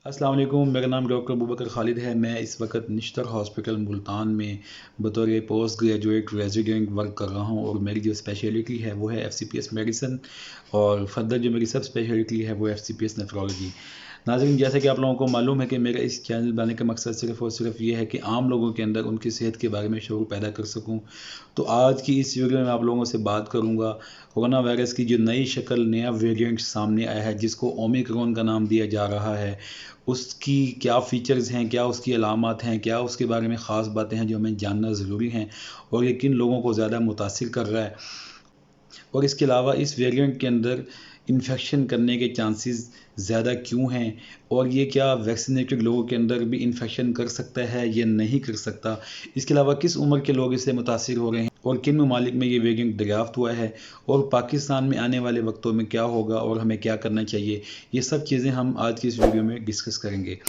अस्सलाम वालेकुम। मेरा नाम डॉक्टर अबूबकर खालिद है। मैं इस वक्त निश्तर हॉस्पिटल मुल्तान में बतौर पोस्ट ग्रेजुएट रेजिडेंट वर्क कर रहा हूँ और मेरी जो स्पेशलिटी है वो है FCPS मेडिसिन और फर्दर जो मेरी सब स्पेशलिटी है वो FCPS नेफ्रोलॉजी। नाज़रीन, जैसे कि आप लोगों को मालूम है कि मेरा इस चैनल बनाने का मकसद सिर्फ़ और सिर्फ ये है कि आम लोगों के अंदर उनकी सेहत के बारे में शऊर पैदा कर सकूं। तो आज की इस वीडियो में आप लोगों से बात करूंगा कोरोना वायरस की जो नई शक्ल, नया वेरिएंट सामने आया है जिसको ओमिक्रॉन का नाम दिया जा रहा है, उसकी क्या फ़ीचर्स हैं, क्या उसकी अलामत हैं, क्या उसके बारे में ख़ास बातें हैं जो हमें जानना ज़रूरी हैं और ये किन लोगों को ज़्यादा मुतासिर कर रहा है। और इसके अलावा इस वेरिएंट के अंदर इन्फेक्शन करने के चांसेस ज़्यादा क्यों हैं और ये क्या वैक्सीनेटेड लोगों के अंदर भी इन्फेक्शन कर सकता है या नहीं कर सकता। इसके अलावा किस उम्र के लोग इससे मुतासिर हो रहे हैं और किन ममालिक में ये वेरिएंट दरियाफ्त हुआ है और पाकिस्तान में आने वाले वक्तों में क्या होगा और हमें क्या करना चाहिए, ये सब चीज़ें हम आज की इस वीडियो में डिस्कस करेंगे।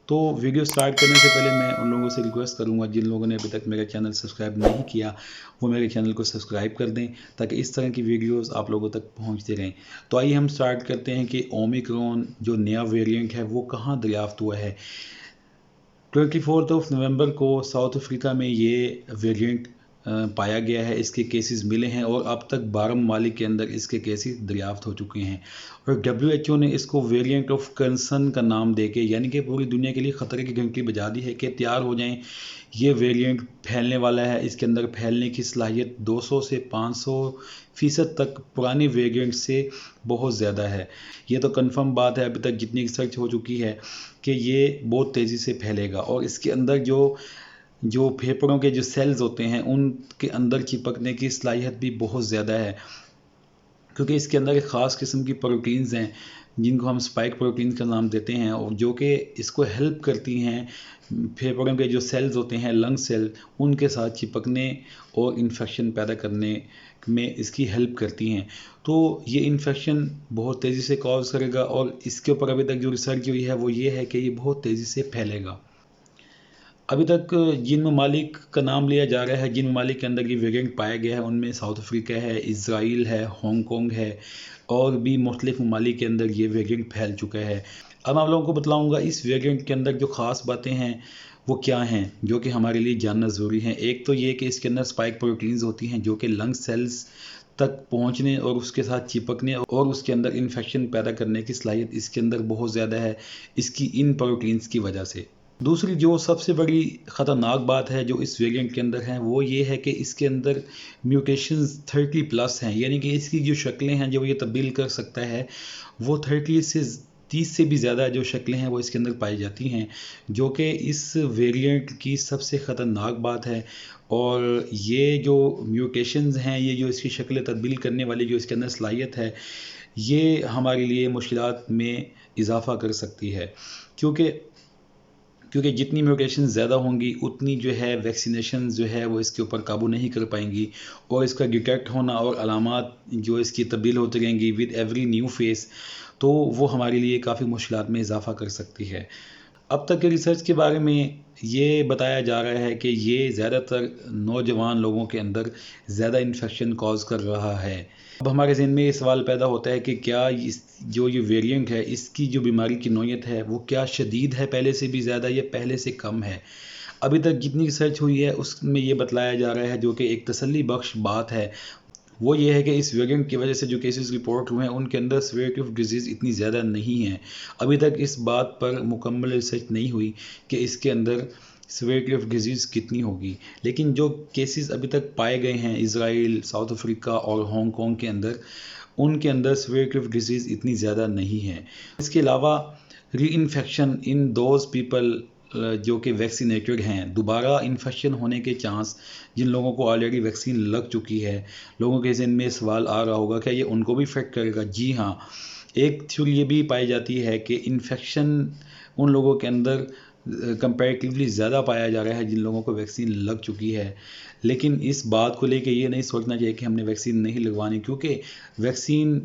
तो वीडियो स्टार्ट करने से पहले मैं उन लोगों से रिक्वेस्ट करूंगा जिन लोगों ने अभी तक मेरा चैनल सब्सक्राइब नहीं किया वो मेरे चैनल को सब्सक्राइब कर दें ताकि इस तरह की वीडियोस आप लोगों तक पहुंचते रहें। तो आइए हम स्टार्ट करते हैं कि ओमिक्रॉन जो नया वेरिएंट है वो कहाँ दरियाफ्त हुआ है। 24 नवंबर को साउथ अफ्रीका में ये वेरिएंट पाया गया है, इसके केसेस मिले हैं और अब तक 12 ममालिक के अंदर इसके केसेस दरियाफ्त हो चुके हैं और WHO ने इसको वेरिएंट ऑफ कंसर्न का नाम देके यानी कि पूरी दुनिया के लिए ख़तरे की घंटी बजा दी है कि तैयार हो जाएं, ये वेरिएंट फैलने वाला है। इसके अंदर फैलने की सलाहियत 200 से 500% तक पुरानी वेरिएंट से बहुत ज़्यादा है। ये तो कंफर्म बात है, अभी तक जितनी रिसर्च हो चुकी है कि ये बहुत तेज़ी से फैलेगा और इसके अंदर जो जो फेफड़ों के जो सेल्स होते हैं उनके अंदर चिपकने की सलाहियत भी बहुत ज़्यादा है क्योंकि इसके अंदर एक ख़ास किस्म की प्रोटीन्स हैं जिनको हम स्पाइक प्रोटीन का नाम देते हैं और जो कि इसको हेल्प करती हैं फेफड़ों के जो सेल्स होते हैं लंग सेल उनके साथ चिपकने और इन्फेक्शन पैदा करने में इसकी हेल्प करती हैं। तो ये इन्फेक्शन बहुत तेज़ी से कॉज करेगा और इसके ऊपर अभी तक जो रिसर्च हुई है वो ये है कि ये बहुत तेज़ी से फैलेगा। अभी तक जिन ममालिक का नाम लिया जा रहा है, जिन ममालिक के अंदर ये वेरिएंट पाया गया है उनमें साउथ अफ्रीका है, इसराइल है, हांगकॉन्ग है और भी मुख्तलिफ ममालिक के अंदर ये वेरिएंट फैल चुका है। अब आप लोगों को बतलाऊँगा इस वेरिएंट के अंदर जो ख़ास बातें हैं वो क्या हैं जो कि हमारे लिए जानना ज़रूरी है। एक तो ये कि इसके अंदर स्पाइक प्रोटीन्स होती हैं जो कि लंग सेल्स तक पहुंचने और उसके साथ चिपकने और उसके अंदर इन्फेक्शन पैदा करने की सलाहियत इसके अंदर बहुत ज़्यादा है इसकी इन प्रोटीन्स की वजह से। दूसरी जो सबसे बड़ी ख़तरनाक बात है जो इस वेरिएंट के अंदर है वो ये है कि इसके अंदर म्यूटेशंस 30+ हैं, यानी कि इसकी जो शक्लें हैं जो ये तब्दील कर सकता है वो 30 से भी ज़्यादा जो शक्लें हैं वो इसके अंदर पाई जाती हैं, जो कि इस वेरिएंट की सबसे ख़तरनाक बात है। और ये जो म्यूटेशंस हैं, ये जो इसकी शक्लें तब्दील करने वाली जो इसके अंदर सलाहियत है, ये हमारे लिए मुश्किलात में इजाफ़ा कर सकती है क्योंकि क्योंकि जितनी म्यूटेशन ज़्यादा होंगी उतनी जो है वैक्सीनेशन जो है वो इसके ऊपर काबू नहीं कर पाएंगी और इसका डिटेक्ट होना और अलामात जो इसकी तब्दील होती रहेंगी विद एवरी न्यू फेस, तो वो हमारे लिए काफ़ी मुश्किलात में इजाफ़ा कर सकती है। अब तक के रिसर्च के बारे में ये बताया जा रहा है कि ये ज़्यादातर नौजवान लोगों के अंदर ज़्यादा इन्फेक्शन कॉज कर रहा है। अब हमारे ज़हन में ये सवाल पैदा होता है कि क्या इस जो ये वेरिएंट है इसकी जो बीमारी की नौयत है वो क्या शदीद है पहले से भी ज़्यादा या पहले से कम है। अभी तक जितनी रिसर्च हुई है उसमें ये बतलाया जा रहा है जो कि एक तसल्ली बख्श बात है वो ये है कि इस वेरिएंट की वजह से जो केसेस रिपोर्ट हुए हैं उनके अंदर सीवियरिटी ऑफ डिजीज़ इतनी ज़्यादा नहीं है। अभी तक इस बात पर मुकम्मल रिसर्च नहीं हुई कि इसके अंदर सीवियरिटी ऑफ डिजीज़ कितनी होगी, लेकिन जो केसेस अभी तक पाए गए हैं इसराइल, साउथ अफ्रीका और हांगकॉन्ग के अंदर, उनके अंदर सीवियरिटी ऑफ डिजीज़ इतनी ज़्यादा नहीं है। इसके अलावा री इन्फेक्शन इन दोज पीपल जो कि वैक्सीनेटेड हैं, दोबारा इन्फेक्शन होने के चांस जिन लोगों को ऑलरेडी वैक्सीन लग चुकी है, लोगों के ज़हन में सवाल आ रहा होगा क्या ये उनको भी इफ़ेक्ट करेगा। जी हाँ, एक थ्योरी ये भी पाई जाती है कि इन्फेक्शन उन लोगों के अंदर कंपैरेटिवली ज़्यादा पाया जा रहा है जिन लोगों को वैक्सीन लग चुकी है, लेकिन इस बात को लेके ये नहीं सोचना चाहिए कि हमने वैक्सीन नहीं लगवानी क्योंकि वैक्सीन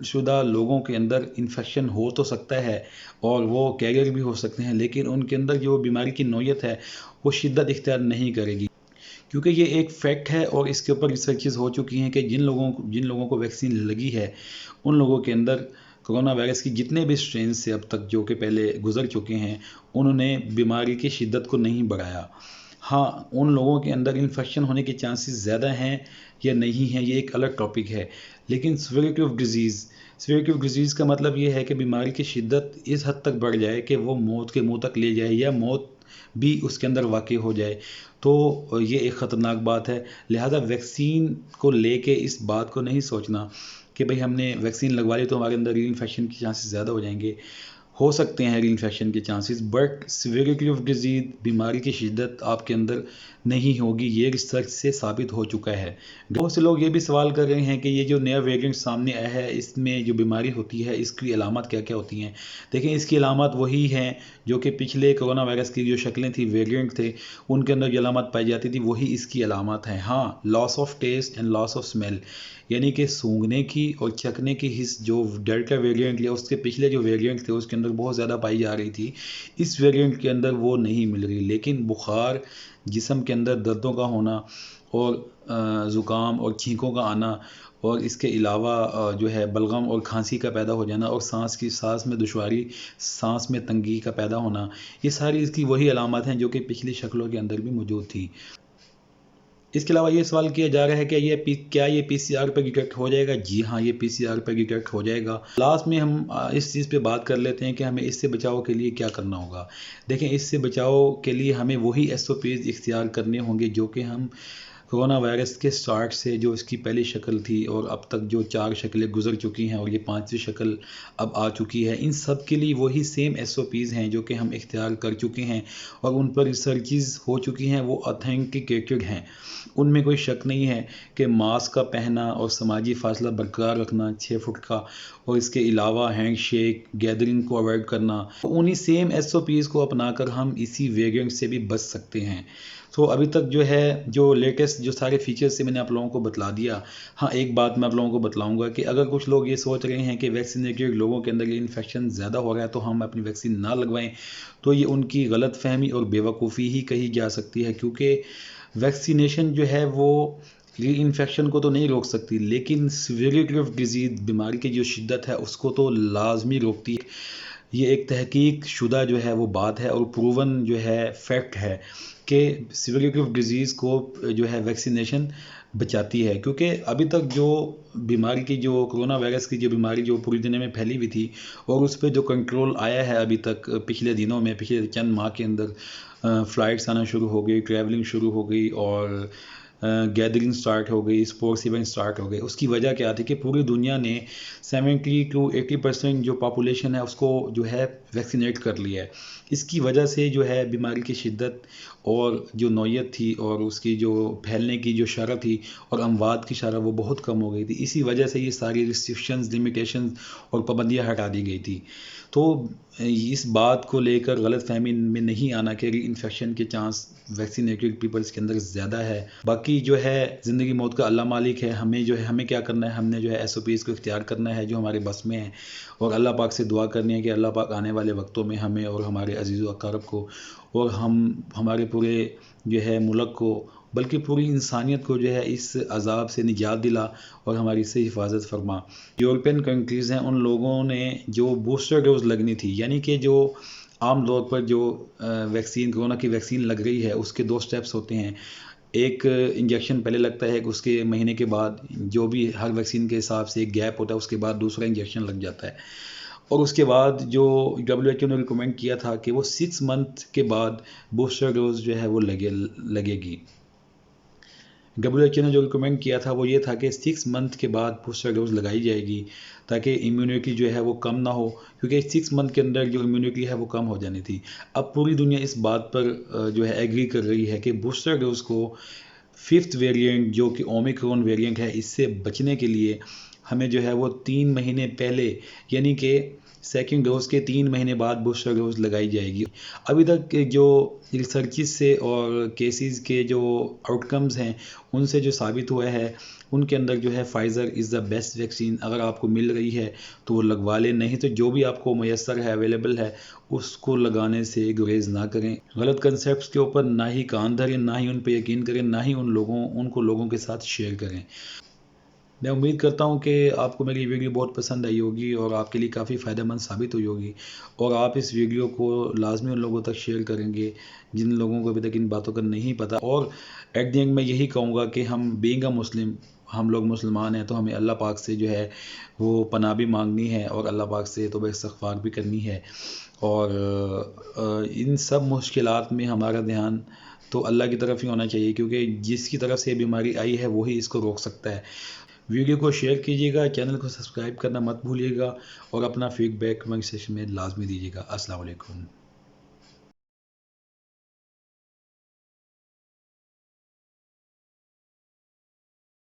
शुदा लोगों के अंदर इन्फेक्शन हो तो सकता है और वो कैरियर भी हो सकते हैं, लेकिन उनके अंदर जो बीमारी की नौयत है वो शिद्दत इख्तियार नहीं करेगी क्योंकि ये एक फैक्ट है और इसके ऊपर रिसर्चेस हो चुकी हैं कि जिन लोगों को वैक्सीन लगी है उन लोगों के अंदर कोरोना वायरस की जितने भी स्ट्रेन से अब तक जो कि पहले गुजर चुके हैं, उन्होंने बीमारी की शिद्दत को नहीं बढ़ाया। हाँ, उन लोगों के अंदर इन्फेक्शन होने के चांसेस ज़्यादा हैं या नहीं हैं, ये एक अलग टॉपिक है। लेकिन सीवियरिटी ऑफ डिजीज़ का मतलब ये है कि बीमारी की शिद्दत इस हद तक बढ़ जाए कि वो मौत के मुंह तक ले जाए या मौत भी उसके अंदर वाक़ई हो जाए, तो ये एक ख़तरनाक बात है। लिहाजा वैक्सीन को लेके इस बात को नहीं सोचना कि भाई हमने वैक्सीन लगवा ली तो हमारे अंदर री इन्फेक्शन के चांसेस ज़्यादा हो जाएंगे। हो सकते हैं री इन्फेक्शन के chances, but severity of disease, बीमारी की शिद्दत आपके अंदर नहीं होगी, ये रिसर्च से साबित हो चुका है। बहुत से लोग ये भी सवाल कर रहे हैं कि ये जो नया वेरिएंट सामने आया है, इसमें जो बीमारी होती है इसकी अलामत क्या क्या होती हैं। देखें, इसकी अलामत वही हैं जो कि पिछले कोरोना वायरस की जो शक्लें थी, वेरिएंट थे, उनके अंदर जो अलामत पाई जाती थी वही इसकी अलामत है। हाँ, loss of taste and loss of smell, यानी कि सूंघने की और चखने की हिस्स जो डेल्टा वेरिएंट या उसके पिछले जो वेरिएंट थे उसके अंदर बहुत ज़्यादा पाई जा रही थी, इस वेरिएंट के अंदर वो नहीं मिल रही। लेकिन बुखार, जिस्म के अंदर दर्दों का होना और ज़ुकाम और छींकों का आना, और इसके अलावा जो है बलगम और खांसी का पैदा हो जाना, और सांस में दुश्वारी, सांस में तंगी का पैदा होना, ये सारी इसकी वही अलामत हैं जो कि पिछली शक्लों के अंदर भी मौजूद थी। इसके अलावा ये सवाल किया जा रहा है कि क्या ये पीसीआर पर डिटेक्ट हो जाएगा? जी हाँ, ये पीसीआर पर डिटेक्ट हो जाएगा। लास्ट में हम इस चीज़ पे बात कर लेते हैं कि हमें इससे बचाव के लिए क्या करना होगा। देखें, इससे बचाव के लिए हमें वही एसओपीज़ इख्तियार करने होंगे जो कि हम कोरोना वायरस के स्टार्ट से, जो इसकी पहली शक्ल थी और अब तक जो 4 शक्लें गुजर चुकी हैं और ये 5वीं शक्ल अब आ चुकी है, इन सब के लिए वही सेम एसओपीज़ हैं जो कि हम इख्तियार कर चुके हैं और उन पर रिसर्चेस हो चुकी हैं, वो ऑथेंटिकेटेड हैं। उनमें कोई शक नहीं है कि मास्क का पहनना और समाजी फासला बरकरार रखना 6 फुट का, और इसके अलावा हैंड शेक, गैदरिंग को अवॉइड करना, उन्हीं सेम एसओपीज़ को अपनाकर हम इसी वेरिएंट से भी बच सकते हैं। तो अभी तक जो है, जो लेटेस्ट जो सारे फीचर्स से मैंने आप लोगों को बतला दिया। हाँ, एक बात मैं आप लोगों को बतलाऊंगा कि अगर कुछ लोग ये सोच रहे हैं कि वैक्सीनेटेड लोगों के अंदर ये इन्फेक्शन ज़्यादा हो रहा है तो हम अपनी वैक्सीन ना लगवाएं, तो ये उनकी गलत फहमी और बेवकूफ़ी ही कही जा सकती है, क्योंकि वैक्सीनेशन जो है वो री इन्फेक्शन को तो नहीं रोक सकती, लेकिन सीवियरिटी ऑफ डिजीज़, बीमारी की जो शिद्दत है उसको तो लाजमी रोकती है। ये एक तहकीक शुदा जो है वो बात है और प्रूवन जो है फैक्ट है कि सीवियरिटी ऑफ डिजीज़ को जो है वैक्सीनेशन बचाती है। क्योंकि अभी तक जो बीमारी की, जो कोरोना वायरस की जो बीमारी जो पूरी दुनिया में फैली हुई थी और उस पर जो कंट्रोल आया है अभी तक, पिछले दिनों में, पिछले चंद माह के अंदर फ़्लाइट्स आना शुरू हो गई, ट्रैवलिंग शुरू हो गई और गैदरिंग स्टार्ट हो गई, स्पोर्ट्स इवेंट स्टार्ट हो गए। उसकी वजह क्या थी कि पूरी दुनिया ने 70 to 80% जो पॉपुलेशन है उसको जो है वैक्सीनेट कर लिया है। इसकी वजह से जो है बीमारी की शिद्दत और जो नौयत थी और उसकी जो फैलने की जो शरह थी और अमवात की शरह वो बहुत कम हो गई थी। इसी वजह से ये सारी रिस्ट्रिक्शंस, लिमिटेशंस और पाबंदियाँ हटा दी गई थी। तो इस बात को लेकर गलत फहमी में नहीं आना कि इन्फेक्शन के चांस वैक्सीनेटेड पीपल्स के अंदर ज़्यादा है। बाकी जो है ज़िंदगी मौत का अल्लाह मालिक है। हमें जो है, हमें क्या करना है, हमने जो है एसओपीज़ को इख्तियार करना है जो हमारे बस में है, और अल्लाह पाक से दुआ करनी है कि अल्लाह पाक आने वाले वक्तों में हमें और हमारे अजीज़ व अक़ारब को और हमारे पूरे जो है मुल्क को, बल्कि पूरी इंसानियत को जो है इस अज़ाब से निजात दिला और हमारी से हिफाजत फरमा। यूरोपियन कंट्रीज़ हैं, उन लोगों ने जो बूस्टर डोज लगनी थी, यानी कि जो आम तौर पर जो वैक्सीन, कोरोना की वैक्सीन लग रही है, उसके 2 स्टेप्स होते हैं। एक इंजेक्शन पहले लगता है, उसके महीने के बाद जो भी हर वैक्सीन के हिसाब से एक गैप होता है, उसके बाद दूसरा इंजेक्शन लग जाता है। और उसके बाद जो WHO ने रिकमेंड किया था कि वो 6 मंथ के बाद बूस्टर डोज जो है वो लगेगी। WHO ने जो रिकमेंड किया था वो ये था कि 6 मंथ के बाद बूस्टर डोज लगाई जाएगी ताकि इम्यूनिटी जो है वो कम ना हो, क्योंकि 6 मंथ के अंदर जो इम्यूनिटी है वो कम हो जानी थी। अब पूरी दुनिया इस बात पर जो है एग्री कर रही है कि बूस्टर डोज को 5th वेरिएंट जो कि ओमिक्रॉन वेरिएंट है, इससे बचने के लिए हमें जो है वो 3 महीने पहले, यानी कि सेकेंड डोज के 3 महीने बाद बूस्टर डोज लगाई जाएगी। अभी तक के जो रिसर्चेस से और केसेस के जो आउटकम्स हैं उनसे जो साबित हुआ है, उनके अंदर जो है Pfizer is the best vaccine. अगर आपको मिल रही है तो वो लगवा लें, नहीं तो जो भी आपको मैसर है, अवेलेबल है, उसको लगाने से गुरेज ना करें। गलत कंसेप्ट के ऊपर ना ही कान धरें, ना ही उन पर यकीन करें, ना ही उनको लोगों के साथ शेयर करें। मैं उम्मीद करता हूँ कि आपको मेरी वीडियो बहुत पसंद आई होगी और आपके लिए काफ़ी फ़ायदेमंद साबित हुई होगी, और आप इस वीडियो को लाजमी उन लोगों तक शेयर करेंगे जिन लोगों को अभी तक इन बातों का नहीं पता। और एट द एंड मैं यही कहूँगा कि हम बीइंग अ मुस्लिम, हम लोग मुसलमान हैं, तो हमें अल्लाह पाक से जो है वो पनाह भी मांगनी है और अल्लाह पाक से तौबा इस्तिग़फ़ार भी करनी है। और इन सब मुश्किलात में हमारा ध्यान तो अल्लाह की तरफ ही होना चाहिए, क्योंकि जिसकी तरफ से ये बीमारी आई है वही इसको रोक सकता है। वीडियो को शेयर कीजिएगा, चैनल को सब्सक्राइब करना मत भूलिएगा और अपना फीडबैक कमेंट सेक्शन में लाजमी दीजिएगा। अस्सलाम वालेकुम।